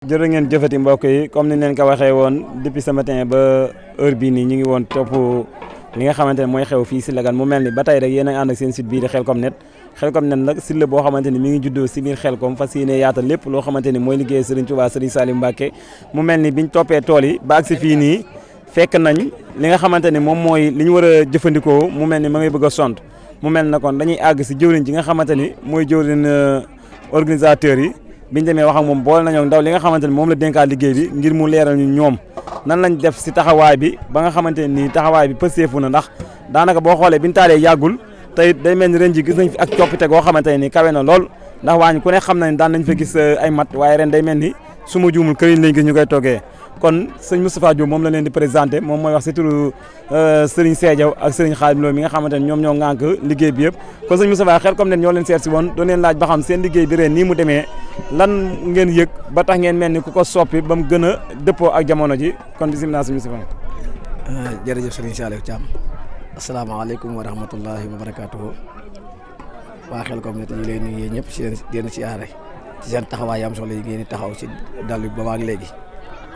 jërë ngeen jëfati mbokk yi comme ni leen ko waxee woon depuis ce matin ba heure bii nii ñu ngi woon topp li nga xamante ne mooy xew fii si Lagane mu mel ni ba tey rek yéen a ànd ak seen site bii di Khelcom Net Khelcom Net nag site la boo xamante ni mi ngi juddoo si biir Khelcom fas yéene yaatal lépp loo xamante ni mooy liggéey Serigne Touba Serigne Saliou Mbacké mu mel ni biñ toppee tool yi ba agsi fii nii fekk nañ li nga xamante ni moom mooy li ñu war a jëfandikoo mu mel ni ma ngay bëgg a sont mu mel na kon dañuy àgg si jëwriñ ji nga xamante ni mooy jëwriñ organisateurs yi biñ demee wax ak moom boole nañoo ndaw li nga xamante ni moom la dénkaa liggéey bi ngir mu leeral ñu ñoom nan lañ def si taxawaay bi ba nga xamante ni taxawaay bi pëseefu na ndax daanaka boo xoolee biñ taalee yàggul tey day mel ni ren ji gis nañ fi ak coppite goo xamante ni kawe na lool ndax waañ ku ne xam nañ daan nañ fa gis ay mat waaye ren day mel ni su ma juumul këriñ lañ gis ñu koy toggee kon sëñ Moustapha Diop moom la leen di présenté moom mooy wax si turu Serigne Sediaw ak Serigne Khadim Lo mi nga xamante ne ñoom ñoo ŋànk liggéey bi yëpp kon sëñ Moustapha Khelcom Net ñoo leen seet si woon doon leen laaj ba xam seen liggéey bi ren nii mu demee lan ngeen yëg ba tax ngeen mel ni ku ko soppi ba mu gën a dëppoo ak jamono ji kon bisimilah sëñ Moustapha. jërëjëf Serigne Saliou Thiam asalaamaaleykum wa rahmatullahi wa barakaatuhu waa Khelcom Net ñu lay nuyu ñëpp si yéen si aare ci seen taxawaay am solo yi ngeen di taxaw si dal bi ba léegi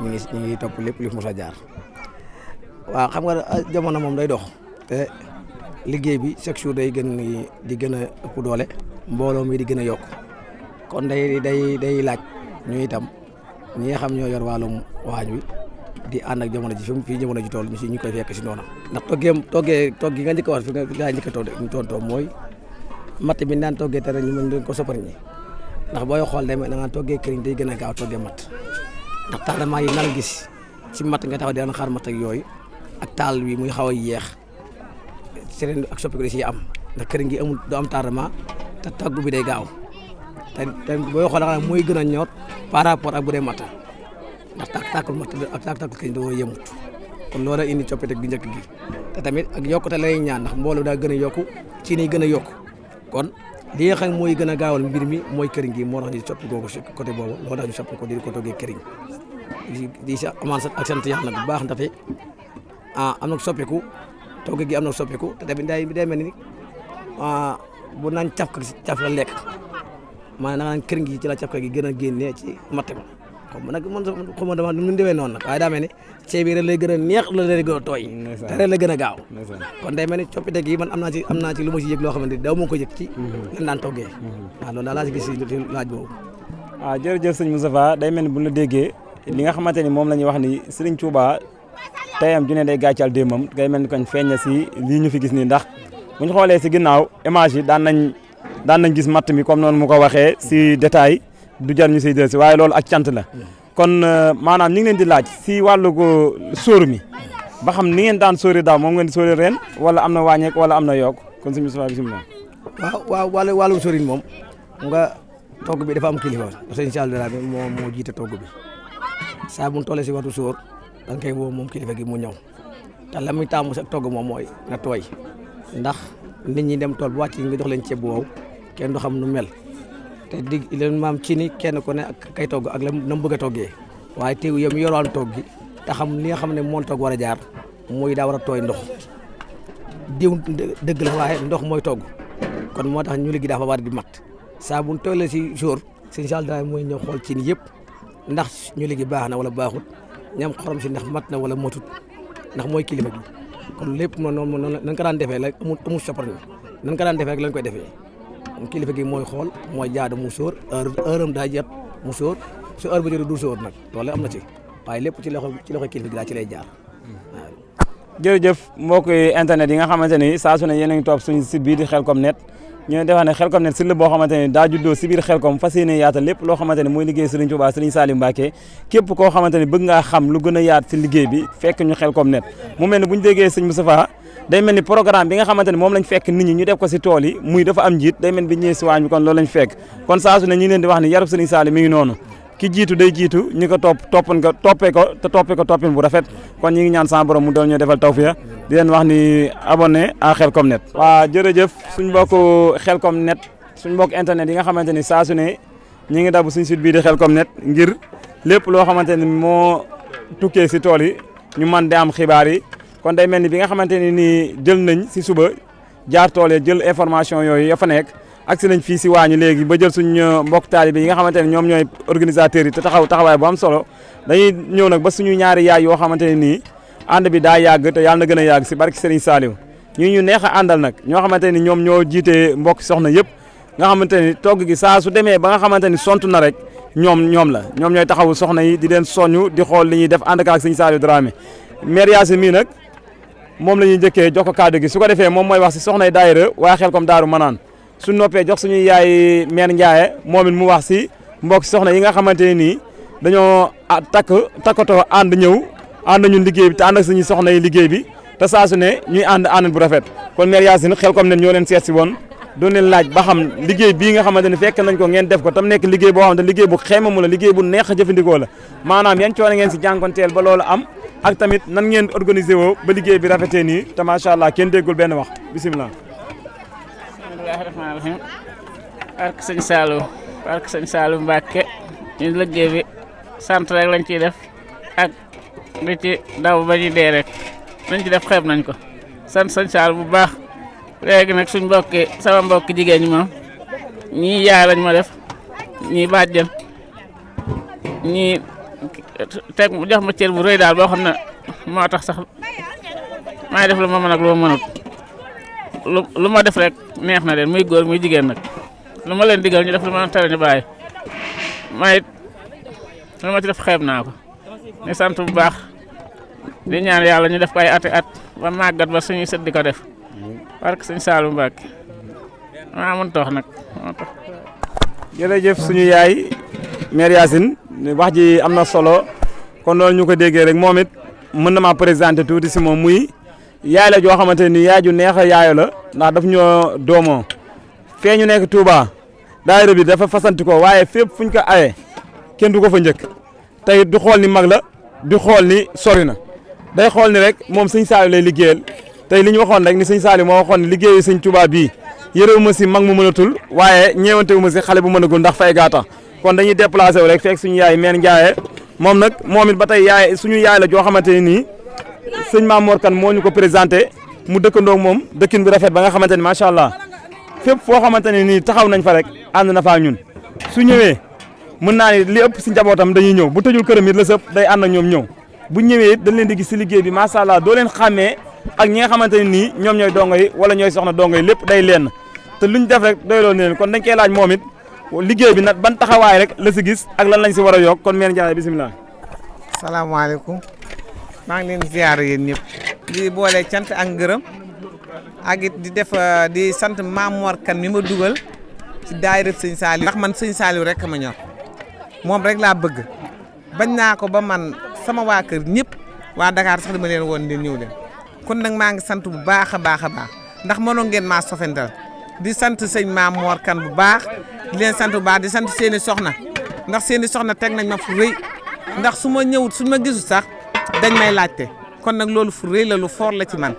ñu ngi topp lépp li mos a jaar waaw xam nga jamono moom day dox te liggéey bi chaque jour day gën di gën a ëpp doole mbooloo mi di gën a yokk kon day laaj ñu itam ñi nga xam ñoo yor wàllum waañ wi di ànd ak jamono ji fii jamono ji tool ñu koy fekk si noonu ndax togg gi nga njëkk a wax fi nga njëkk a tontoo mooy matt bi naan toggee tere ñu mën ko soppar ñi ndax booy xool da nga toggee këriñ day gën a gaaw toggee matt ndax tardement yi nan gis ci matt nga taxaw di xaar matt ak yooyu ak taal bi muy xaw a yeex sereen ak soppi ko da ciy am ndax këriñ gi amul du am tardement te togg bi day gaaw te booy xool da nga mooy gën a ñor par rapport ak bu dee matt ndax tàkkul matt ak tàkkul këriñ doo yemut kon loolu indi coppite gi njëkk gi te tamit ak yokkute lay ñaan ndax mbooloo daa gën a yokku ci ni gën a yokku kon li nga xam mooy gën a gaawal mbir mi mooy këriñ gi moo tax ñu soppi googu si côté boobu loolu tax ñu soppi ko di ko toggee këriñ di si commencé ak sant yàlla nag bu baax ndaxte am na soppiku togg gi am na soppiku te tamit day mel ni bu naan caf la lekk maanaam naan këriñ gi ci la cafka gi gën a génnee ci matt ba xam nag man xaw ma dama nu demee noonu nag waaye daa mel ni ceeb bi ren lay gën a neex la lay gën a tooy te ren la gën a gaaw kon day mel ni coppite gi man am naa ci lu ma si yëg loo xamante ni daw moo ko yëg ci lan daan toggee waaw loolu daal laa si gis si laaj boobu waaw jërëjëf sëñ Moustapha day mel ni bu ñu la déggee li nga xamante ni moom la ñuy wax ni Serigne Touba teyam ju ne day gàccal démbam ngay mel ni koñ feeñ na si lii ñu fi gis nii ndax bu ñu xoolee si ginnaaw image yi daan nañ gis matt mi comme noonu mu ko waxee si détail du jar ñu siy del si waaye loolu ak cant la kon maanaam ñu ngi leen di laaj si wàllu ko sóor mi ba xam ni ngeen daan sóori daaw moom ngeen di sóori ren wala am na wàññeek wala am na yokk kon sëñ Moustapha bisimilah. waaw wàllum sóorin moom nga togg bi dafa am kilifa sëñ Saliou Dramé moo jiite togg bi saa bu ñu tollee si waxtu sóor da nga koy woo moom kilifa gi mu ñëw te la muy taamu sa togg moom mooy na tooy ndax nit ñi dem tool bu wàcc nga jox leen ceeb bu wow kenn du xam nu mel te dig leen maam ci ni kenn ku ne ak kay togg ak la na mu bëgg a toggee waaye teew yow mi yorwaan togg gi te xam li nga xam ne moom togg war a jaar muy daa war a tooy ndox diw dëgg la waaye ndox mooy togg kon moo tax ñu léegi dafa war di mat saa bu ñu tollee si jour sëñ Saliou Dramé mooy ñëw xool ci ni yëpp ndax ñu léegi baax na wala baaxut ñam xorom si ndax mat na wala matut ndax mooy kilifa gi kon lépp noonu nan ko daan defee rek amul soppar nan ko daan defee rek lañ koy defee kilifa gi mooy xool mooy jaadu mu sóor heure am daa jot mu sóor su heure ba jotee du sóor nag loolu am na ci waaye lépp ci loxo kilifa gi daa ci lay jaar waaw. jërëjëf mbokk internet yi nga xamante ni saa su ne yéen a ngi topp suñu site bii di Khelcom Net ñu ne defa ne Khelcom Net site la boo xamante ni daa juddoo si biir Khelcom fas yéene yaatal lépp loo xamante ni mooy liggéey Serigne Touba Serigne Saliou Mbacké képp koo xamante ni bëgg ngaa xam lu gën a yaat si liggéey bi fekk ñu Khelcom Net mu mel ni bu ñu déggee sëñ Moustapha day mel ni programme bi nga xamante ni moom lañ fekk nit ñi ñu def ko si tool yi muy dafa am njiit day mel bi ñëwee si waañ bi kon loolu lañ fekk kon saa su ne ñu leen di wax ni yarub Serigne Saliou mi ngi noonu ki jiitu day jiitu ñi ko toppee ko toppin bu rafet kon ñi ngi ñaan sa borom mu doon ñoo defal tawfiya di leen wax ni abonné à Khelcom Net. waaw jërëjëf suñ mbokk Khelcom Net suñ mbokk internet yi nga xamante ni saa su ne ñi ngi dabu suñ site bii di Khelcom Net ngir lépp loo xamante ni moo tukkee si tool yi ñu mën di am xibaar yi kon day mel ni bi nga xamante ni nii jël nañ si suba jaar tool yi jël information yooyu ya fa nekk agsi nañ fii si waañu léegi ba jël suñ mbokk taalibe yi nga xamante ne ñoom ñooy organisateurs yi te taxawaay bu am solo dañuy ñëw nag ba suñu ñaari yaay yoo xamante ne nii ànd bi daa yàgg te yàlla na gën a yàgg si barki Serigne Saliou ñu neex a àndal nag ñoo xamante ni ñoom ñoo jiite mbokk soxna yëpp nga xamante ni togg gi saa su demee ba nga xamante ni sont na rek ñoom ñooy taxawu soxna yi di leen soñu di xool li ñuy def ànd ak Serigne Saliou Dramé maire Yacine mii nag moom la ñuy njëkkee jox ko kàddu gi su ko defee moom mooy wax si soxna yi daayira waa Xelcom Daaru Manaan su noppee jox suñuy yaay maire Ndiaye moom it mu wax si mbokk soxna yi nga xamante ne nii dañoo takkatoo ànd ñun liggéey bi te ànd ak suñu soxna yi liggéey bi te saa su ne ñuy ànd bu rafet kon maire Yacine Xelcom ne ñoo leen seet si woon doon leen laaj ba xam liggéey bii nga xamante ne fekk nañ ko ngeen def ko tam nekk liggéey boo xamante ne liggéey bu xeemamu la liggéey bu neex a jëfandikoo la maanaam yan coono ngeen si jànkonteel ba loolu am ak tamit nan ngeen organisé woo ba liggéey bi rafetee nii te macha allah kenn déggul benn wax bisimilah. bismillahi rahmaani rahim barke sëñ Saliou Mbacke ñu liggéey bi sant rek lañ ciy def ak di ci daw ba ñu dee rek lañ ci def xeeb nañ ko sant sëñ Saliou bu baax léegi nag sama mbokki jigéen ñi moom ñii yaay lañ ma def ñii bàjjen ñii teg jox ma cër bu rëy daal boo xam ne moo tax sax maay def lu ma mën ak lu ma mënut lu ma def rek neex na leen muy góor muy jigéen nag lu ma leen digal ñu def lu ma tere ñu bàyyi may lu ma ci def xeeb naa ko ni sant bu baax di ñaan yàlla ñu def ko ay ati at ba màggat ba suñuy sët di ko def barke sëñ Saliou Mbacke maa mun toox nag moo tax. jërëjëf suñu yaay maire Yacine wax ji am na solo kon loolu ñu ko déggee rek moom it mën na maa présenté tuuti si moom muy yaay la joo xamante ni yaay ju neex a yaayo la ndax daf ñoo doomoo fee ñu nekk Touba daayira bi dafa fasanti ko waaye fépp fuñ ko ayee kenn du ko fa njëkk tey du xool ni mag la du xool ni sori na day xool ni rek moom sëñ Saliou lay liggéeyal tey li ñu waxoon rek ni sëñ Saliou moo waxoon liggéeyu sëñ Touba bii yërewu ma si mag mu mënatul waaye ñeewante wu ma si xale bu mënagul ndax fay gaata kon dañuy déplacé wu rek fekk suñu yaay meen Ndiaye moom it ba tey yaay suñu yaay la joo xamante ne nii sëñ Mamour Kane moo ñu ko présenté mu dëkkandoo moom dëkkin bi rafet ba nga xamante ni macha allah fépp foo xamante ne nii taxaw nañ fa rek ànd na faa ñun su ñëwee mën naa ni li ëpp si njabootam dañuy ñëw bu tëjul këram it la sëpp day ànd ak ñoom ñëw bu ñëwee it dañ leen di gis si liggéey bi macha allah doo leen xàmmee ak ñi nga xamante ne nii ñoom ñooy dongo yi wala ñooy soxna dongo yi lépp day leen te luñ def rek doyloo ne leen kon dañ koy laaj moom it liggéey bi nag ban taxawaay rek la si gis ak lan lañ si war a yokk kon meen Ndiaye bisimilah. salaamaaleykum maa ngi leen ziar yéen ñëpp di boole cant ak ngërëm ak it di def di sant Mamour Kane mi ma dugal ci daayira sëñ Saliou ndax man sëñ Saliou rek ma ñor moom rek laa bëgg bañ naa ko ba man sama waa kër ñëpp waa Dakar sax dama leen woon leen ñëw leen kon nag maa ngi sant bu baax a baax a baax ndax mënoon ngeen maa sofental di sant sëñ Mamour Kane bu baax di leen sant bu baax di sant seeni soxna ndax seeni soxna teg nañ ma fu rëy ndax su ma ñëwut suñ ma gisul sax dañ may laajte kon nag loolu fu rëy la lu fort la ci man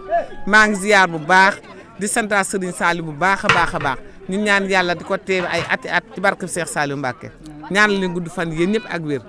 maa ngi ziar bu baax di santaa Serigne Saliou bu baax a baax a baax ñu ñaan yàlla di ko teew ay ati at ci barke Cheikh Saliou Mbacke ñaan leen gudd fan yéen ñëpp ak wér.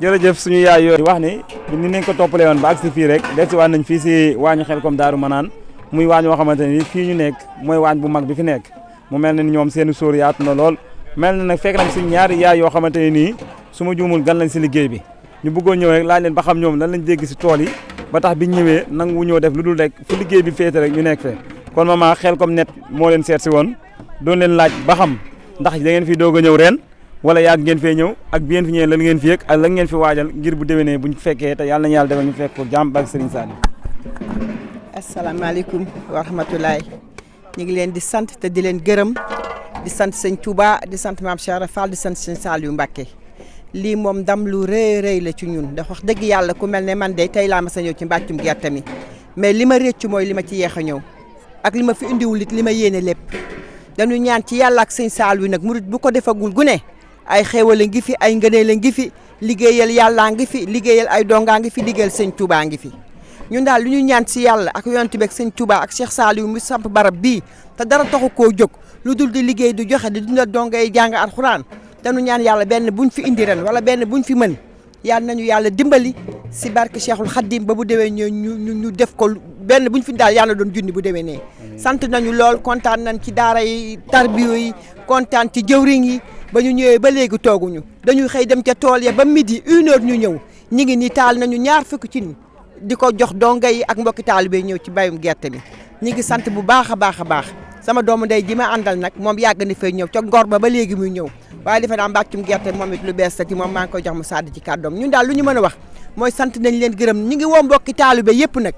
jërëjëf suñu yaay yooyu wax ni nañ ko toppalee woon ba ak si fii rek del si waat nañ fii si waañu Xelcom Daaru Manaan muy waañ woo xamante ni fii ñu nekk mooy waañ bu mag bi fi nekk mu mel ne ni ñoom seeni sóor yaatu na lool mel na nag fekk nañ suñu ñaari yaay yoo xamante ne nii su ma juumul gan lañ si liggéey bi ñu bëggoon ñëw rek laaj leen ba xam ñoom lan lañ dégg si tool yi ba tax biñ ñëwee nangu ñëw def lu dul rek fu liggéey bi féete rek ñu nekk fe kon maman Xelcom net moo leen seet si woon doon leen laaj ba xam ndax da ngeen fi doog a ñëw ren wala yàgg ngeen fee ñëw ak bi ngeen fi ñëwee lan ngeen fi yëg ak lan ngeen fi waajal ngir bu déwénee buñ fekkee te yàlla nañu yàlla defal ñu fekk ko jàmm ak Serigne Saliou. asalaamaaleykum wa rahmatulahi ñu ngi leen di sant te di leen gërëm di sant sëñ Touba di sant maam Cheikh Fall di sant sëñ Saliou Mbacke lii moom ndam lu rëy rëy la ci ñun ndax wax dëgg yàlla ku mel ne man de tey laa ma sa ñëw ci mbàccum gerte mi mais li ma réccu mooy li ma ci yeex a ñëw ak li ma fi indiwul it li ma yéene lépp dañu ñaan ci yàlla ak sëñ Saliou nag murit bu ko defagul gune ay xéewal a ngi fi ay ngëneel a ngi fi liggéeyal yàllaa ngi fi liggéeyal ay dongaa ngi fi liggéeyal sëñ Touba ngi fi ñun daal lu ñu ñaan si yàlla ak yonent bi ak sëñ Touba ak Cheikh Saliou mu samp barab bii te dara taxu koo jóg lu dul di liggéey du joxe di dundal dongay jàng alxuraan dañu ñaan yàlla benn buñ fi indi ren wala benn buñ fi mën yàlla nañu yàlla dimbali si barke Cheikhul Khadim ba bu déwee ñu def ko benn buñ fi daal yàlla doon junni bu demee nee sant nañu lool kontaan nañ ci daara yi tarbiyo yi kontaan ci jëwriñ yi ba ñu ñëwee ba léegi tooguñu dañuy xëy dem ca tool ya ba midi 1h ñu ñëw ñi ngi ni taal nañu ñaar fukki ci di ko jox donga yi ak mbokki taalibe yi ñëw ci bayum gerte bi ñi ngi sant bu baax a baax a baax sama doomu ndey ji ma àndal nag moom yàgg na fay ñëw ca ngor ba léegi muy ñëw waaye defe naa mbàccum gerte moom it lu bees la ci moom maa ngi koy jox mu sàdd ci kàddoom ñun daal lu ñu mën a wax mooy sant nañ leen gërëm ñi ngi woo mbokki taalibe yëpp nag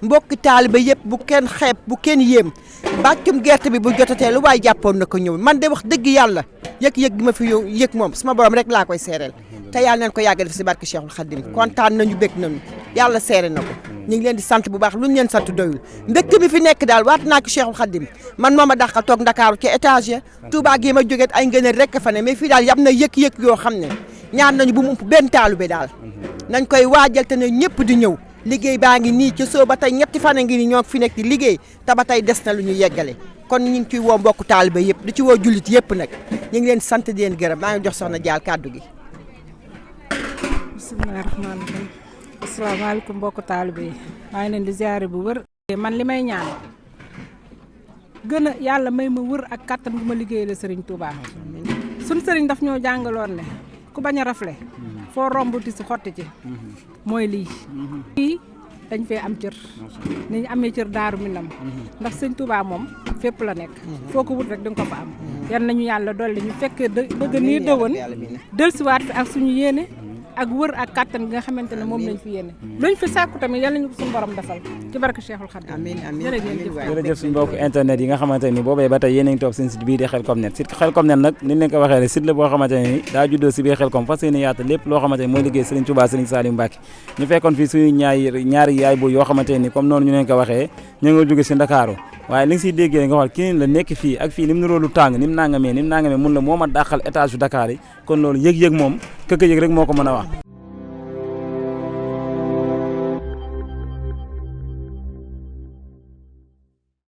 mbokki taalibe yëpp bu kenn xeeb bu kenn yéem mbàccum gerte bi bu jotatee lu waay jàppoon na ko ñëw man de wax dëgg yàlla yëg-yëg gi ma fi yëg moom sama borom rek laa koy seereel te yàlla nañ ko yàgg def si barke Cheikhul Khadim kontaan nañu bég nañu yàlla seere na ko ñu ngi leen di sant bu baax lu ñu leen sant doyul mbégte bi fi nekk daal waat naa ko Cheikhul Khadim man moo ma dàqal toog Ndakaaru ci étage ya Touba gi ma jógeet ay ngëneel rek fa ne mais fii daal yam na yëg-yëg yoo xam ne ñaan nañu bu mu ëpp benn taalibe daal nañ koy waajal te ne ñëpp di ñëw liggéey baa ngi nii ci soo ba tey ñetti fan a ngi ni ñoo fi nekk di liggéey te ba tey des na lu ñu yeggale kon ñu ngi ciy woo mbokku taalibe yëpp di ci woo jullit yëpp nag ñu ngi leen sant di leen gërëm maa ngi jox soxna Jaal kàddu gi. bismillahi rahmaani rahim asalaamaaleykum mbokku taalibe yi maa ngi leen di ziare bu wër man li may ñaan gën a yàlla may ma wër ak kattan bu ma liggéeyee la Serigne Touba suñ Serigne daf ñoo jàngaloon ne ku bañ a rafle foo romb ti si xotti ci mooy lii dañ fee am cër ni ñu amee cër Daaru Minam ndax sëñ Touba moom fépp la nekk foo ko wut rek di nga ko fa am yan nañu yàlla dolli ñu fekkee bëgg nii dëwoon dellusiwaat fi ak suñu yéene ak wër ak kattan gi nga xamante ne moom lañ fi yéene luñ fi sàkku tamit yàlla ñu ko suñu borom defal ci barke Cheikhul Khadim amiin amiin jërëjëf suñu mbokk internet yi nga xamante ni boobee ba tey yéen a ngi toog seen site bii di Khelcom Net site Khelcom Net nag niñ leen ko waxee rek site la boo xamante ne ni daa juddoo si biir Khelcom fas yéene yaata lépp loo xamante ni mooy liggéey Serigne Touba Serigne Saliou Mbacké ñu fekkoon fii suñu ñaari yaay bu yoo xamante ni comme noonu ñu leen ko waxee ñu nga jóge si Ndakaaru waaye li nga siy déggee nga xool kii la nekk fii ak fii ni mu niroolu tàng ni mu nangamee mun la moo ma dàqal étage yu Dakar yi kon loolu yëg-yëg moom këkk yëg rek moo ko mën a wax